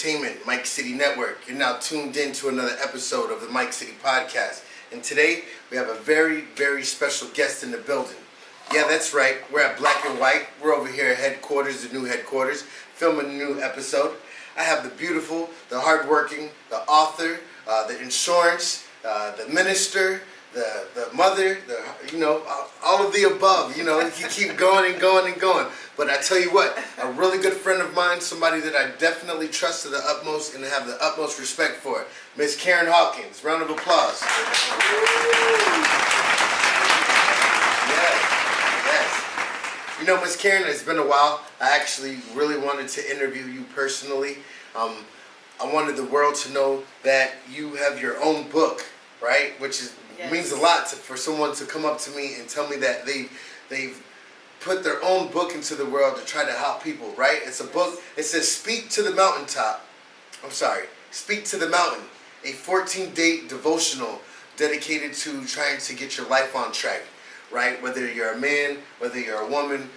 Entertainment, Mike City Network. You're now tuned in to another episode of the Mike City Podcast. And today, we have a very, very special guest in the building. Yeah, that's right. We're at Black and White. We're over here at headquarters, the new headquarters, filming a new episode. I have the beautiful, the hardworking, the author, the insurance, the minister, the mother, all of the above. You can keep going and going and going. But I tell you what, a really good friend of mine, somebody that I definitely trust to the utmost and have the utmost respect for, Miss Karen Hawkins. Round of applause. Yes. Miss Karen, it's been a while. I actually really wanted to interview you personally. I wanted the world to know that you have your own book, right? Which means a lot for someone to come up to me and tell me that they've put their own book into the world to try to help people, right? It's a book. It says Speak to the Mountaintop. Speak to the Mountain, a 14-day devotional dedicated to trying to get your life on track, right? Whether you're a man, whether you're a woman,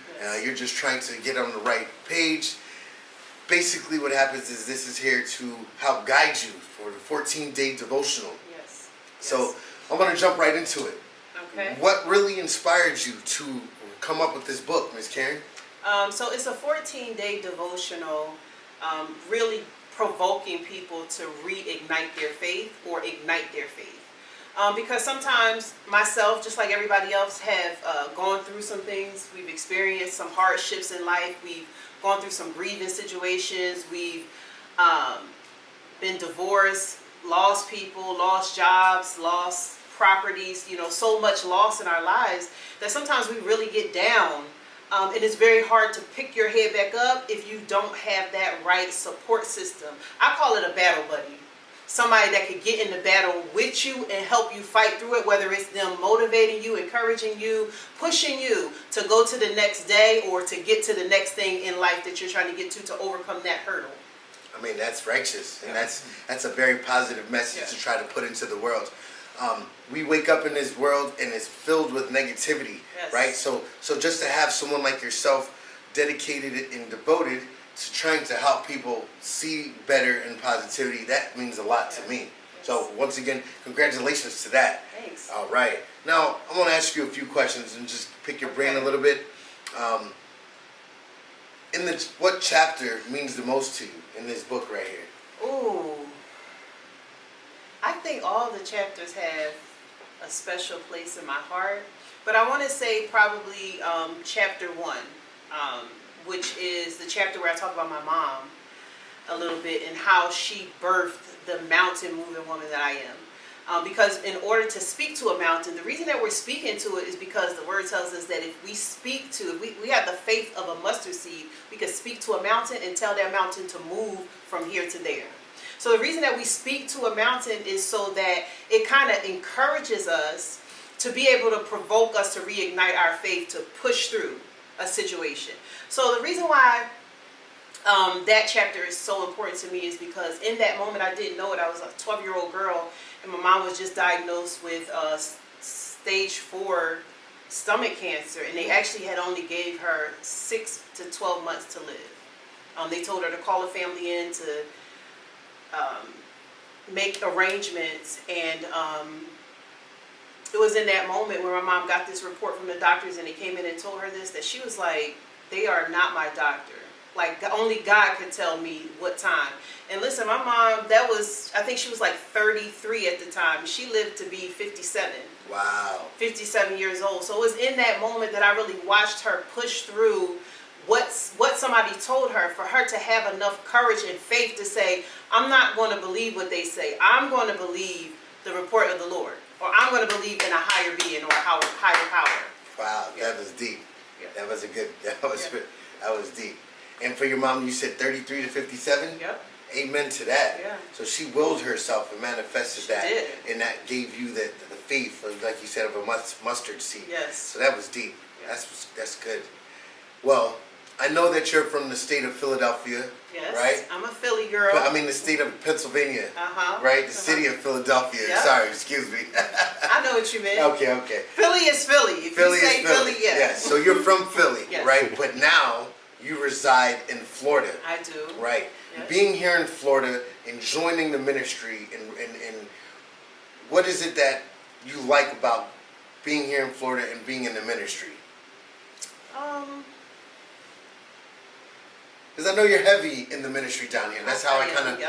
you're just trying to get on the right page. Basically what happens is this is here to help guide you for the 14-day devotional. Yes. So I'm going to jump right into it. Okay. What really inspired you to come up with this book, Ms. Karen? So it's a 14-day devotional, really provoking people to reignite their faith or ignite their faith. Because sometimes myself, just like everybody else, have gone through some things. We've experienced some hardships in life. We've gone through some grieving situations. We've been divorced, lost people, lost jobs, lost properties, so much loss in our lives that sometimes we really get down. And it's very hard to pick your head back up if you don't have that right support system. I call it a battle buddy. Somebody that could get in the battle with you and help you fight through it, whether it's them motivating you, encouraging you, pushing you to go to the next day or to get to the next thing in life that you're trying to get to overcome that hurdle. I mean, that's righteous, and that's a very positive message to try to put into the world. We wake up in this world and it's filled with negativity, right? So just to have someone like yourself dedicated and devoted to trying to help people see better and positivity, that means a lot to me. So once again, congratulations to that. Thanks. All right. Now, I want to ask you a few questions and just pick your brain a little bit. What chapter means the most to you in this book right here? Ooh. I think all the chapters have a special place in my heart, but I want to say probably chapter 1, which is the chapter where I talk about my mom a little bit and how she birthed the mountain moving woman that I am. Because in order to speak to a mountain, the reason that we're speaking to it is because the word tells us that if we speak to it, we have the faith of a mustard seed, we can speak to a mountain and tell that mountain to move from here to there. So the reason that we speak to a mountain is so that it kind of encourages us to be able to provoke us to reignite our faith, to push through a situation. So the reason why that chapter is so important to me is because in that moment, I didn't know it. I was a 12-year-old girl, and my mom was just diagnosed with stage 4 stomach cancer, and they actually had only gave her 6 to 12 months to live. They told her to call the family in to make arrangements, and it was in that moment where my mom got this report from the doctors and they came in and told her this, that she was like, they are not my doctor. Like, only God could tell me what time. And listen, my mom, I think she was like 33 at the time. She lived to be 57. Wow. 57 years old. So it was in that moment that I really watched her push through what somebody told her, for her to have enough courage and faith to say, I'm not going to believe what they say. I'm going to believe the report of the Lord. Or I'm going to believe in a higher being or a higher power. Wow, that was deep. That was deep. And for your mom, you said 33 to 57? Yep. Amen to that. Yeah. So she willed herself and manifested that. Did. And that gave you the faith, like you said, of a mustard seed. Yes. So that was deep. Yeah. That's good. Well, I know that you're from the state of Philadelphia, yes, right? I'm a Philly girl. But, I mean the state of Pennsylvania, uh-huh, right? The city of Philadelphia. Yep. Sorry, excuse me. I know what you meant. Okay. Philly is Philly. If Philly you say is Philly. yes. Yes. So you're from Philly, yes, right? But now you reside in Florida. I do. Right. Yes. Being here in Florida and joining the ministry, and what is it that you like about being here in Florida and being in the ministry? Because I know you're heavy in the ministry down here. That's how I kind of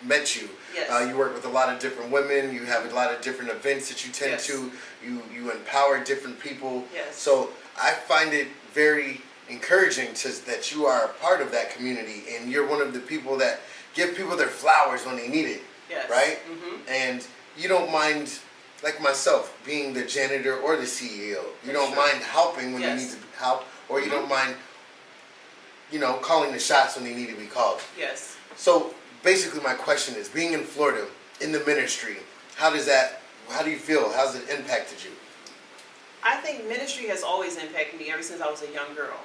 met you. Yes. You work with a lot of different women. You have a lot of different events that you tend to. You empower different people. Yes. So I find it very encouraging that you are a part of that community, and you're one of the people that give people their flowers when they need it. Yes. Right? Mm-hmm. And you don't mind, like myself, being the janitor or the CEO. You don't mind helping when you need to help, or you don't mind, calling the shots when they need to be called. Yes. So basically my question is, being in Florida, in the ministry, how do you feel? How's it impacted you? I think ministry has always impacted me ever since I was a young girl.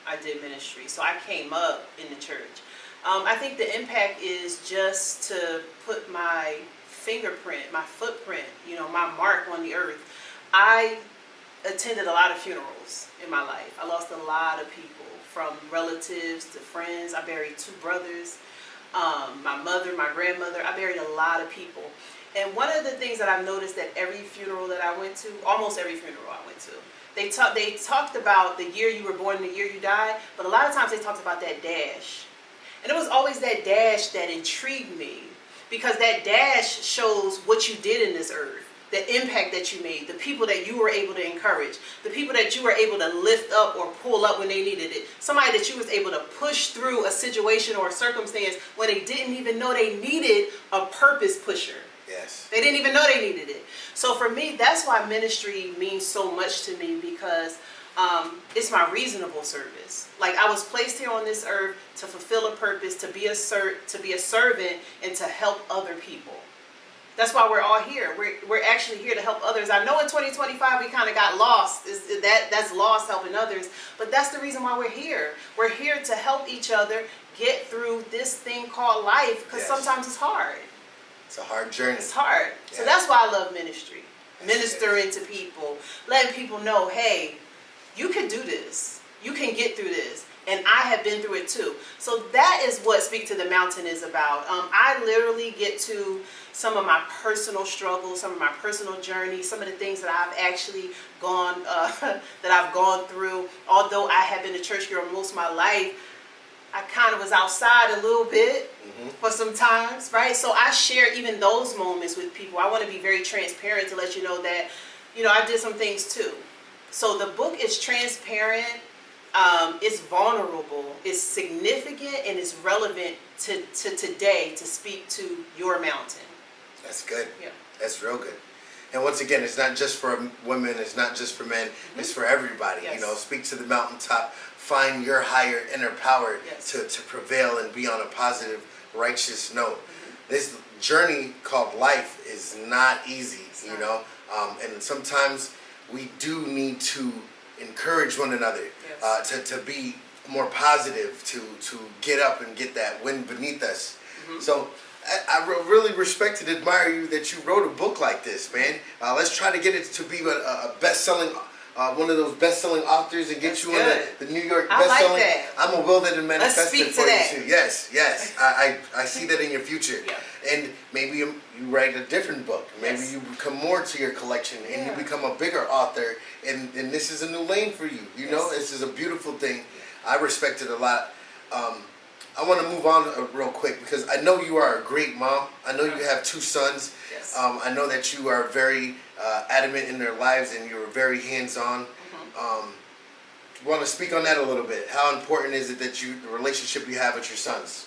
I did ministry. So I came up in the church. I think the impact is just to put my fingerprint, my footprint, my mark on the earth. I attended a lot of funerals in my life. I lost a lot of people, from relatives to friends. I buried 2 brothers, my mother, my grandmother. I buried a lot of people. And one of the things that I've noticed at every funeral that I went to, almost every funeral I went to, they talked about the year you were born and the year you died, but a lot of times they talked about that dash. And it was always that dash that intrigued me, because that dash shows what you did in this earth, the impact that you made, the people that you were able to encourage, the people that you were able to lift up or pull up when they needed it, somebody that you was able to push through a situation or a circumstance when they didn't even know they needed a purpose pusher. Yes. They didn't even know they needed it. So for me, that's why ministry means so much to me, because it's my reasonable service. Like, I was placed here on this earth to fulfill a purpose, to be a servant, and to help other people. That's why we're all here. We're actually here to help others. I know in 2025 we kind of got lost. That's lost, helping others. But that's the reason why we're here. We're here to help each other get through this thing called life, because sometimes it's hard. It's a hard journey. It's hard. Yeah. So that's why I love ministry. Ministering to people, letting people know, hey, you can do this. You can get through this. And I have been through it too. So that is what Speak to the Mountain is about. I literally get to some of my personal struggles, some of my personal journeys, some of the things that I've actually gone through. Although I have been a church girl most of my life, I kind of was outside a little bit for some times, right? So I share even those moments with people. I want to be very transparent to let you know that, I did some things too. So the book is transparent. It's vulnerable, it's significant, and it's relevant to today to speak to your mountain. That's good. Yeah. That's real good. And once again, it's not just for women, it's not just for men, it's for everybody. Yes. Speak to the mountaintop, find your higher inner power to prevail and be on a positive, righteous note. This journey called life is not easy, and sometimes we do need to encourage one another to be more positive, to get up and get that wind beneath us. So I really respect and admire you that you wrote a book like this, man. Let's try to get it to be a best-selling, one of those best-selling authors, and get you on the New York best-selling. Like that. I'm gonna will that and manifest it for that. you too. Yes. I see that in your future. Yeah. And maybe you write a different book. Maybe you become more to your collection, and you become a bigger author. And this is a new lane for you. This is a beautiful thing. I respect it a lot. I want to move on real quick, because I know you are a great mom. I know you have 2 sons. Yes. I know that you are very adamant in their lives, and you're very hands-on. Want to speak on that a little bit? How important is it that the relationship you have with your sons?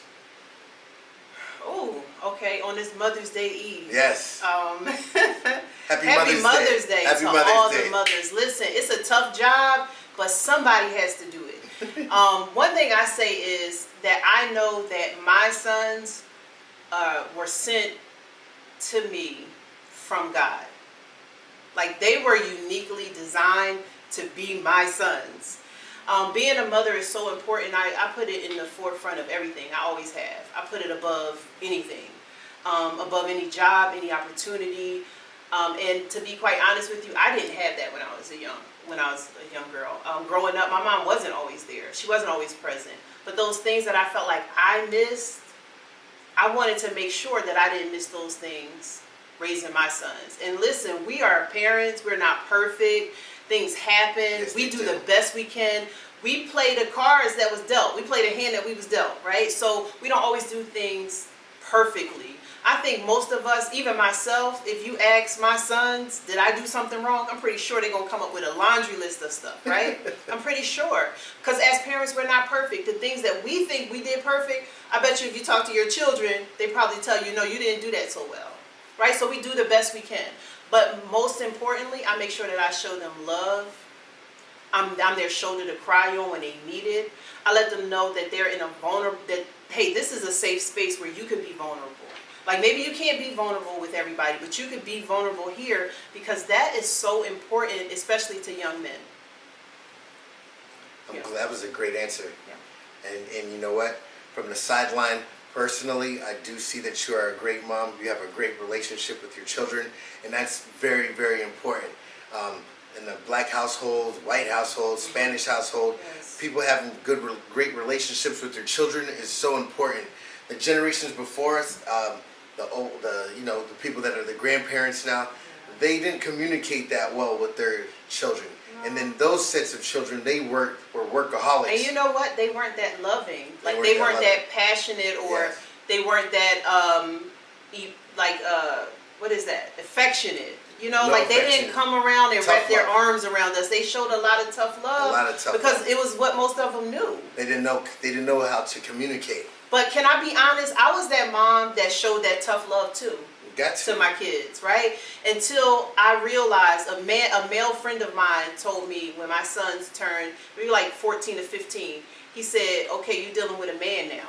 Oh, okay. On this Mother's Day Eve. Yes. Happy Mother's Day Happy to Mother's all Day. the mothers. Listen, it's a tough job, but somebody has to do it. One thing I say is that I know that my sons were sent to me from God. Like, they were uniquely designed to be my sons. Being a mother is so important. I put it in the forefront of everything. I always have. I put it above anything, above any job, any opportunity. And to be quite honest with you, I didn't have that when I was a young girl. Growing up, my mom wasn't always there. She wasn't always present. But those things that I felt like I missed, I wanted to make sure that I didn't miss those things raising my sons. And listen, we are parents. We're not perfect. Things happen. Yes, we do the best we can. We play the cards that was dealt. We play the hand that we was dealt, right? So we don't always do things perfectly. I think most of us, even myself, if you ask my sons, did I do something wrong? I'm pretty sure they're going to come up with a laundry list of stuff, right? I'm pretty sure. Because as parents, we're not perfect. The things that we think we did perfect, I bet you if you talk to your children, they probably tell you, no, you didn't do that so well, right? So we do the best we can. But most importantly, I make sure that I show them love. I'm their shoulder to cry on when they need it. I let them know that they're in a vulnerable, that, hey, this is a safe space where you can be vulnerable. Like maybe you can't be vulnerable with everybody, but you could be vulnerable here because that is so important, especially to young men. That was a great answer. Yeah. And you know what? From the sideline, personally, I do see that you are a great mom. You have a great relationship with your children, and that's very, very important. In the black household, white household, Spanish household, yes, people having great relationships with their children is so important. The generations before us, the people that are the grandparents now, they didn't communicate that well with their children. No. And then those sets of children, were workaholics. And you know what? They weren't that loving. Like they weren't that passionate, or yes, they weren't that what is that? Affectionate. You know, like they didn't come around and wrap their arms around us. They showed a lot of tough love because it was what most of them knew. They didn't know how to communicate. But can I be honest? I was that mom that showed that tough love too. To my kids, right? Until I realized a male friend of mine told me when my sons turned maybe like 14 to 15, he said, okay, you're dealing with a man now.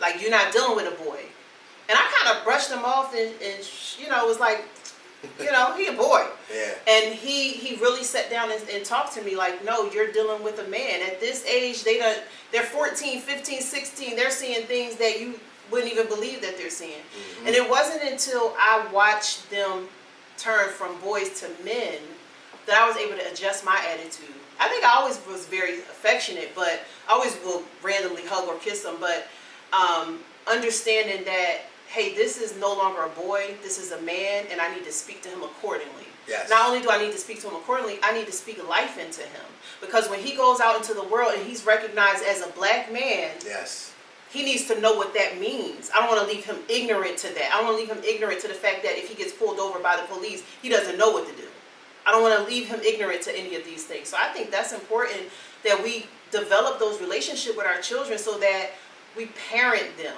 Like you're not dealing with a boy. And I kind of brushed him off and it was like, he a boy. Yeah. And he really sat down and talked to me like, no, you're dealing with a man. At this age, they're 14, 15, 16. They're seeing things that you wouldn't even believe that they're seeing. Mm-hmm. And it wasn't until I watched them turn from boys to men that I was able to adjust my attitude. I think I always was very affectionate, but I always will randomly hug or kiss them. But understanding that, hey, this is no longer a boy, this is a man, and I need to speak to him accordingly. Yes. Not only do I need to speak to him accordingly, I need to speak life into him. Because when he goes out into the world and he's recognized as a black man, yes, he needs to know what that means. I don't want to leave him ignorant to that. I don't want to leave him ignorant to the fact that if he gets pulled over by the police, he doesn't know what to do. I don't want to leave him ignorant to any of these things. So I think that's important that we develop those relationships with our children so that we parent them.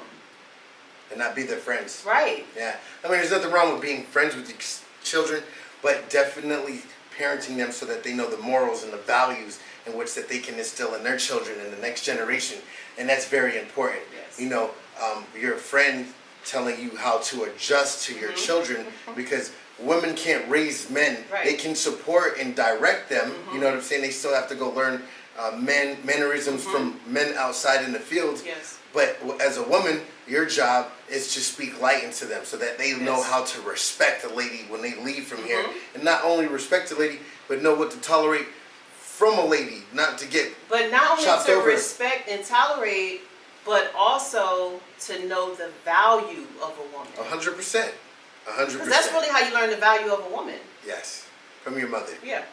And not be their friends. Right. Yeah. I mean, there's nothing wrong with being friends with your children, but definitely parenting them so that they know the morals and the values in which that they can instill in their children and the next generation. And that's very important. Yes. Your friend telling you how to adjust to your children, because women can't raise men. Right. They can support and direct them. You know what I'm saying? They still have to go learn mannerisms from men outside in the field. Yes. But as a woman, your job is to speak light into them so that they know how to respect a lady when they leave from here. And not only respect a lady, but know what to tolerate from a lady, not to get But not only chopped to over. respect and tolerate, but also to know the value of a woman. 100%. 100%. Because that's really how you learn the value of a woman. Yes. From your mother. Yeah.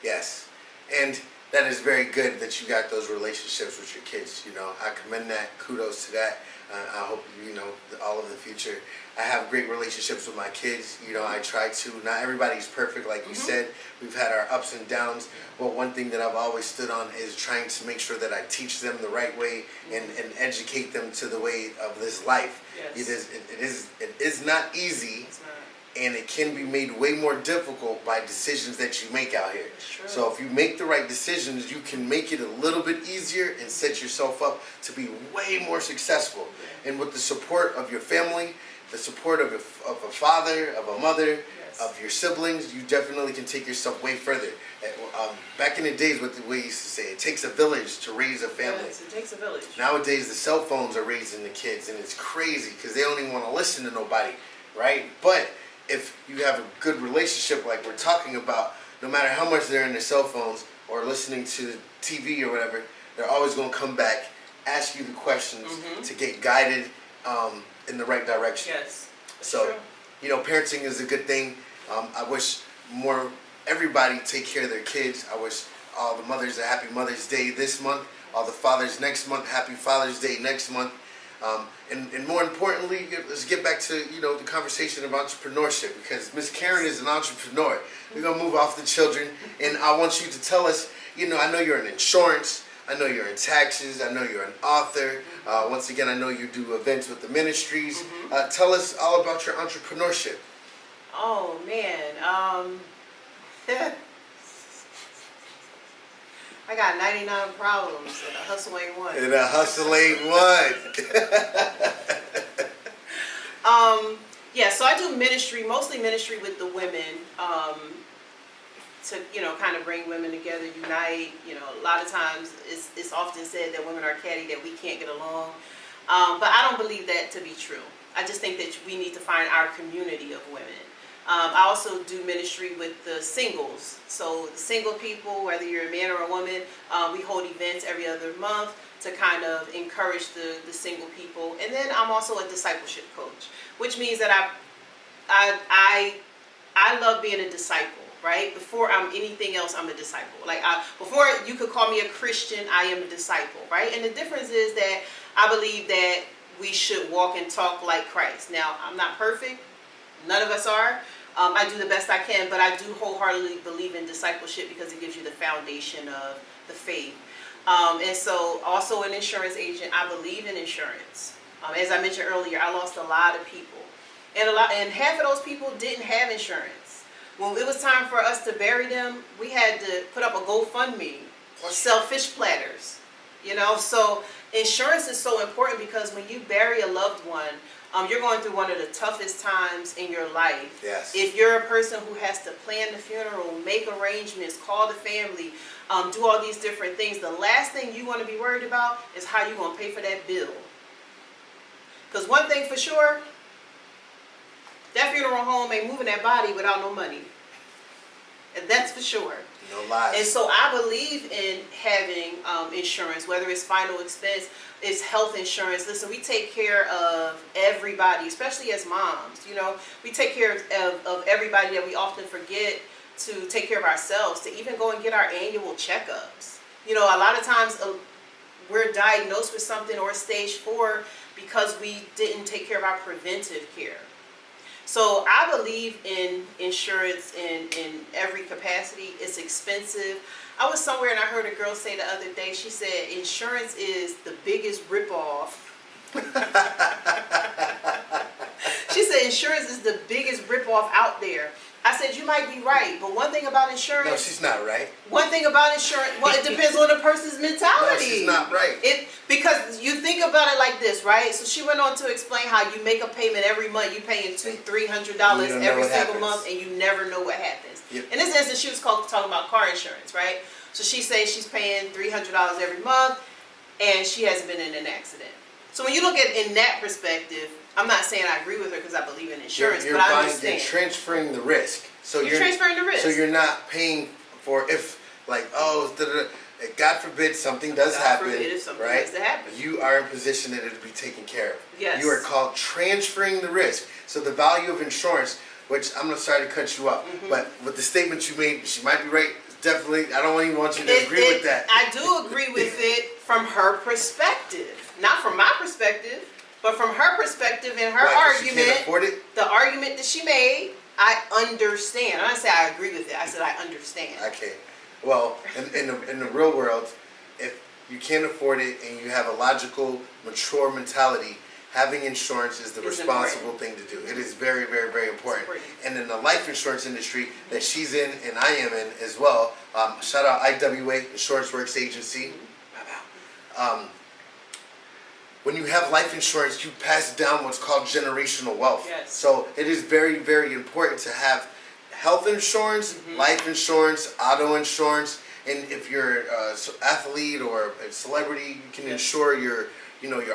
Yes. And that is very good that you got those relationships with your kids. I commend that. Kudos to that. I hope, all of the future. I have great relationships with my kids. I try to. Not everybody's perfect, like you said. We've had our ups and downs. But one thing that I've always stood on is trying to make sure that I teach them the right way and educate them to the way of this life. Yes. It is not easy. It's not. And it can be made way more difficult by decisions that you make out here. True. So if you make the right decisions, you can make it a little bit easier and set yourself up to be way more successful. And with the support of your family, the support of a father, of a mother, of your siblings, you definitely can take yourself way further. Back in the days, what we used to say, it takes a village to raise a family. Yes, it takes a village. Nowadays, the cell phones are raising the kids, and it's crazy because they don't even want to listen to nobody, right? But if you have a good relationship like we're talking about, no matter how much they're in their cell phones or listening to TV or whatever, they're always going to come back, ask you the questions to get guided in the right direction. Yes. So, True. you know, parenting is a good thing. I wish everybody take care of their kids. I wish all the mothers a happy Mother's Day this month, all the fathers next month, happy Father's Day next month. And more importantly, let's get back to, you know, the conversation of entrepreneurship, because Miss Karen is an entrepreneur. We're going to move off the children, and I want you to tell us, you know, I know you're in insurance, I know you're in taxes, I know you're an author. Once again, I know you do events with the ministries. Tell us all about your entrepreneurship. Oh, man. I got 99 problems, and a hustle ain't one. And a hustle ain't one. Yeah, so I do ministry, mostly ministry with the women, to, you know, kind of bring women together, unite. You know, a lot of times it's often said that women are catty, that we can't get along. But I don't believe that to be true. I just think that we need to find our community of women. I also do ministry with the singles. So the single people, whether you're a man or a woman, we hold events every other month to kind of encourage the single people. And then I'm also a discipleship coach, which means that I love being a disciple, right? Before I'm anything else, I'm a disciple. Like before you could call me a Christian, I am a disciple, right? And the difference is that I believe that we should walk and talk like Christ. Now, I'm not perfect. None of us are. I do the best I can, but I do wholeheartedly believe in discipleship because it gives you the foundation of the faith. And so also an insurance agent, I believe in insurance. As I mentioned earlier, I lost a lot of people. And half of those people didn't have insurance. When it was time for us to bury them, we had to put up a GoFundMe or sell fish platters. You know, so insurance is so important because when you bury a loved one, you're going through one of the toughest times in your life. Yes. If you're a person who has to plan the funeral, make arrangements, call the family, do all these different things, the last thing you want to be worried about is how you're going to pay for that bill. Because one thing for sure, that funeral home ain't moving that body without no money. And that's for sure. No lies. And so I believe in having insurance, whether it's final expense, it's health insurance. Listen, we take care of everybody, especially as moms. You know, we take care of everybody that we often forget to take care of ourselves, to even go and get our annual checkups. You know, a lot of times we're diagnosed with something or stage 4 because we didn't take care of our preventive care. So I believe in insurance in every capacity. It's expensive. I was somewhere and I heard a girl say the other day, she said insurance is the biggest ripoff. She said insurance is the biggest ripoff out there. I said, you might be right, but one thing about insurance... No, she's not right. One thing about insurance, well, it depends on the person's mentality. No, she's not right. Because you think about it like this, right? So she went on to explain how you make a payment every month, you paying $200-$300 every single month, and you never know what happens. Yep. In this instance, she was talking about car insurance, right? So she says she's paying $300 every month, and she hasn't been in an accident. So when you look at it in that perspective, I'm not saying I agree with her because I believe in insurance, but I understand. You're transferring the risk. So you're transferring the risk. So you're not paying for if, like, God forbid something does happen, God forbid if something right? does happen. You are in position that it'll be taken care of. Yes. You are called transferring the risk. So the value of insurance, which I'm sorry to cut you up, but with the statement you made, she might be right. Definitely, I don't even want you to agree with that. I do agree with it from her perspective, not from my perspective. But from her perspective and her argument, she can't afford it? The argument that she made, I understand. I didn't say I agree with it. I said I understand. Okay. Well, in the real world, if you can't afford it and you have a logical, mature mentality, having insurance is the responsible thing to do. It is very, very, very important. And in the life insurance industry that she's in and I am in as well, shout out IWA, Insurance Works Agency. When you have life insurance, you pass down what's called generational wealth. Yes. So it is very, very important to have health insurance, life insurance, auto insurance, and if you're an athlete or a celebrity, you can insure your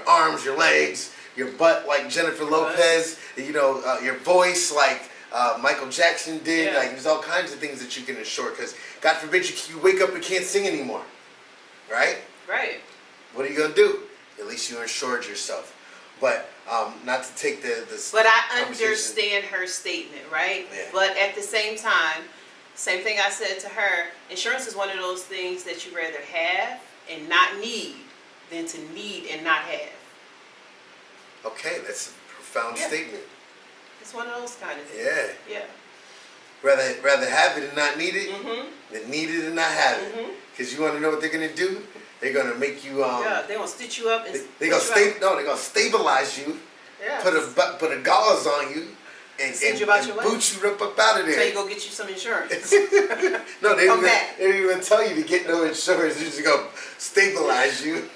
arms, your legs, your butt like Jennifer Lopez, your voice like Michael Jackson did. Yeah. Like, there's all kinds of things that you can insure because, God forbid, you wake up and can't sing anymore, right? Right. What are you gonna do? At least you insured yourself. But not to take the But I conversation- understand her statement, right? Yeah. But at the same time, same thing I said to her, insurance is one of those things that you rather have and not need than to need and not have. Okay, that's a profound Yeah. statement. It's one of those kind of things. Yeah. Yeah. Rather have it and not need it Mm-hmm. than need it and not have it. Mm-hmm. Because you want to know what they're gonna do? They're gonna make you Yeah, they're gonna stitch you up and They gonna they're gonna stabilize you, Yeah. put a gauze on you, and Send you about your way. boot you up out of So you there. go get you some insurance. No, they Come didn't, back. they didn't even tell you to get no insurance. They just gonna stabilize you.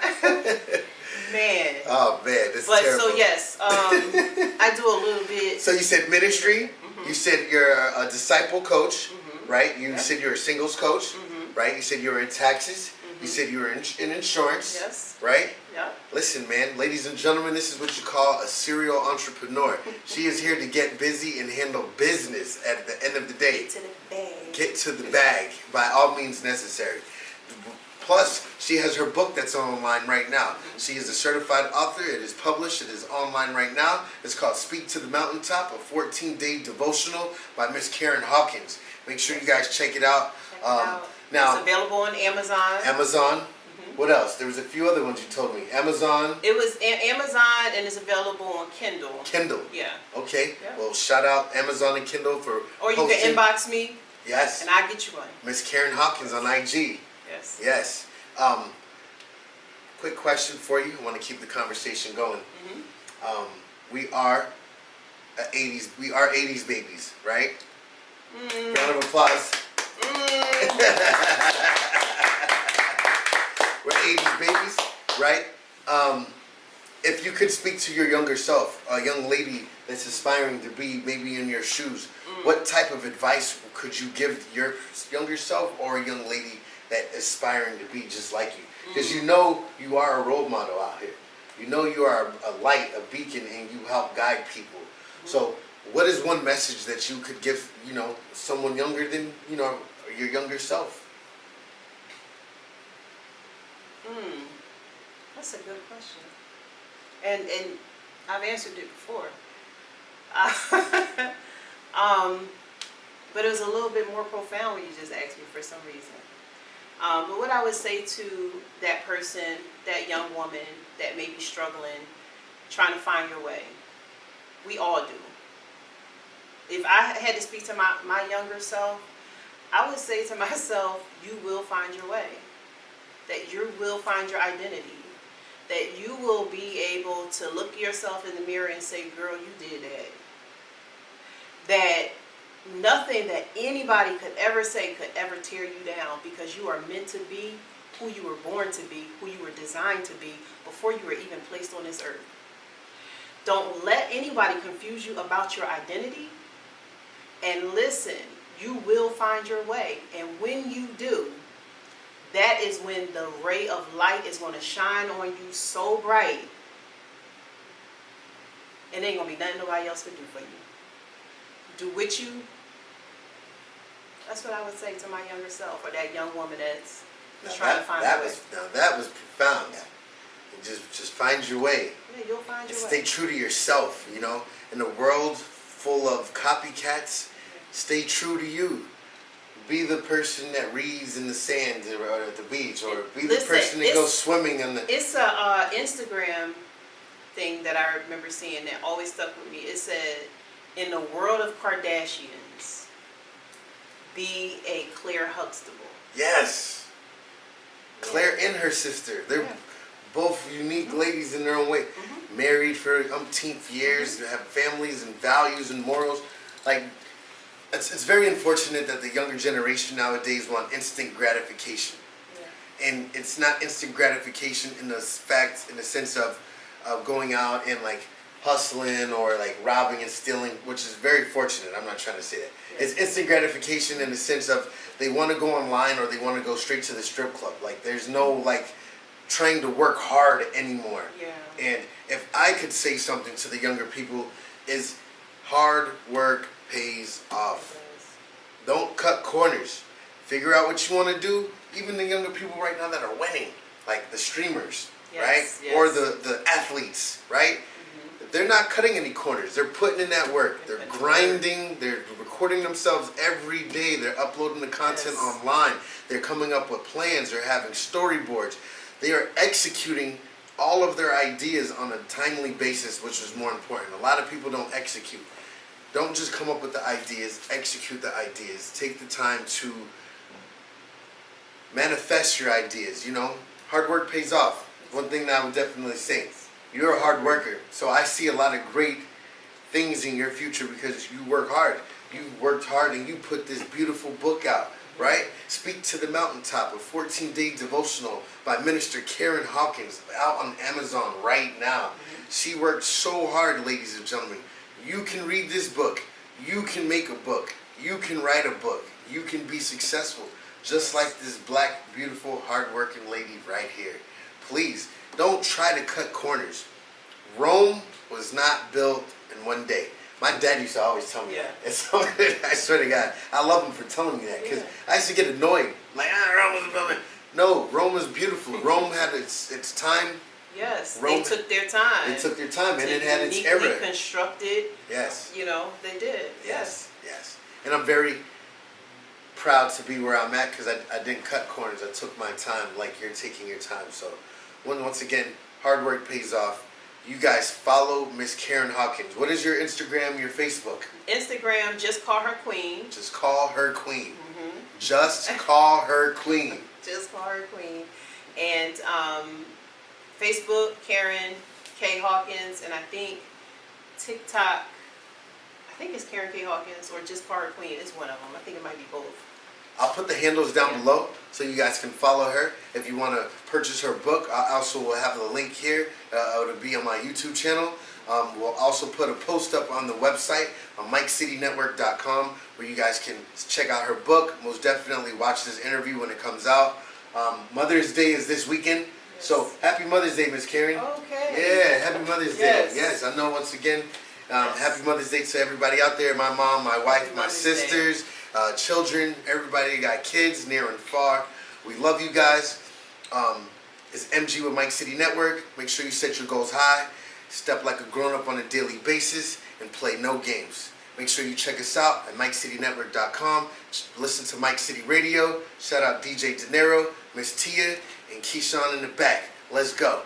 Man. Oh man, this But is terrible. so yes, I do a little bit. So you said ministry. You said you're a disciple coach, right? You Yep. said you're a singles coach, right? You said you were in taxes. You said you were in insurance, Yes. right? Yeah. Listen, man, ladies and gentlemen, this is what you call a serial entrepreneur. She is here to get busy and handle business at the end of the day. To the bag. Get to the bag by all means necessary. Plus, she has her book that's online right now. She is a certified author. It is published. It is online right now. It's called Speak to the Mountaintop, a 14-day devotional by Miss Karen Hawkins. Make sure you guys check it out. Check it out. Now, It's available on Amazon. Amazon. What else? There was a few other ones you told me. Amazon. It was Amazon and it's available on Kindle. Kindle. Yeah. Okay. Yeah. Well, shout out Amazon and Kindle for Or you hosting. can inbox me Yes. and I'll get you one. Miss Karen Hawkins on IG. Yes. Yes. Quick question for you. I want to keep the conversation going. We are We are 80s babies, right? Round of applause. We're 80s babies, right? If you could speak to your younger self, a young lady that's aspiring to be maybe in your shoes, what type of advice could you give your younger self or a young lady that aspiring to be just like you? Because you know you are a role model out here. You know you are a light, a beacon, and you help guide people. So what is one message that you could give, someone younger than, your younger self? That's a good question. And I've answered it before. But it was a little bit more profound when you just asked me for some reason. But what I would say to that person, that young woman that may be struggling, trying to find your way, we all do. If I had to speak to my younger self, I would say to myself, you will find your way. That you will find your identity. That you will be able to look yourself in the mirror and say, girl, you did that. That nothing that anybody could ever say could ever tear you down, because you are meant to be who you were born to be, who you were designed to be before you were even placed on this earth. Don't let anybody confuse you about your identity. And listen, you will find your way. And when you do, that is when the ray of light is going to shine on you so bright, and ain't going to be nothing nobody else can do for you. Do with you. That's what I would say to my younger self, or that young woman that's trying to find her way. Now that was profound. Yeah. And just find your way. Yeah, you'll find And your stay way. true to yourself, In a world full of copycats, stay true to you. Be the person that reads in the sand or at the beach, or be the person that goes swimming in the... It's a Instagram thing that I remember seeing that always stuck with me. It said, in the world of Kardashians, be a Claire Huxtable. Yes. Claire and her sister. They're both unique ladies in their own way. Married for umpteenth years, they have families and values and morals. Like, it's very unfortunate that the younger generation nowadays want instant gratification. Yeah. And it's not instant gratification in the sense of going out and like hustling or like robbing and stealing, which is very fortunate. I'm not trying to say that. Yeah. It's instant gratification in the sense of they want to go online or they want to go straight to the strip club. Like there's no like trying to work hard anymore. Yeah. And if I could say something to the younger people is hard work pays off. Don't cut corners. Figure out what you want to do. Even the younger people right now that are winning, like the streamers, right? Yes. Or the athletes, right? They're not cutting any corners. They're putting in that work. They're grinding. They're recording themselves every day. They're uploading the content online. They're coming up with plans. They're having storyboards. They are executing all of their ideas on a timely basis, which is more important. A lot of people don't execute. Don't just come up with the ideas. Execute the ideas. Take the time to manifest your ideas. You know, hard work pays off. One thing that I would definitely say. You're a hard worker, so I see a lot of great things in your future because you work hard. You worked hard and you put this beautiful book out, right? Speak to the Mountaintop, a 14-day devotional by Minister Karen Hawkins, out on Amazon right now. She worked so hard, ladies and gentlemen. You can read this book. You can make a book. You can write a book. You can be successful, just like this black, beautiful, hard-working lady right here. Please, don't try to cut corners. Rome was not built in one day. My dad used to always tell me that. And so, I swear to God, I love him for telling me that because I used to get annoyed. Like, Rome was built. No, Rome was beautiful. Rome had its time. Yes, Rome, they took their time. They took their time, and it had its era. Uniquely constructed. Yes. You know, they did. Yes. And I'm very proud to be where I'm at because I didn't cut corners. I took my time like you're taking your time. So, once again, hard work pays off. You guys follow Miss Karen Hawkins. What is your Instagram, your Facebook? Instagram, just call her Queen. Just call her Queen. Just call her Queen. Just call her Queen. And Facebook, Karen K. Hawkins. And I think TikTok, I think it's Karen K. Hawkins or just call her Queen. It's one of them. I think it might be both. I'll put the handles down below so you guys can follow her. If you want to purchase her book, I also will have the link here. It'll be on my YouTube channel. We'll also put a post up on the website on MikeCityNetwork.com where you guys can check out her book. Most definitely watch this interview when it comes out. Mother's Day is this weekend. So happy Mother's Day, Miss Karen. Okay. Yeah, happy Mother's Day. Yes, I know once again. Happy Mother's Day to everybody out there. My mom, my wife, my sisters. Children, everybody got kids near and far. We love you guys. It's MG with Mike City Network. Make sure you set your goals high, step like a grown-up on a daily basis, and play no games. Make sure you check us out at MikeCityNetwork.com. Listen to Mike City Radio. Shout out DJ De Niro, Miss Tia, and Keyshawn in the back. Let's go.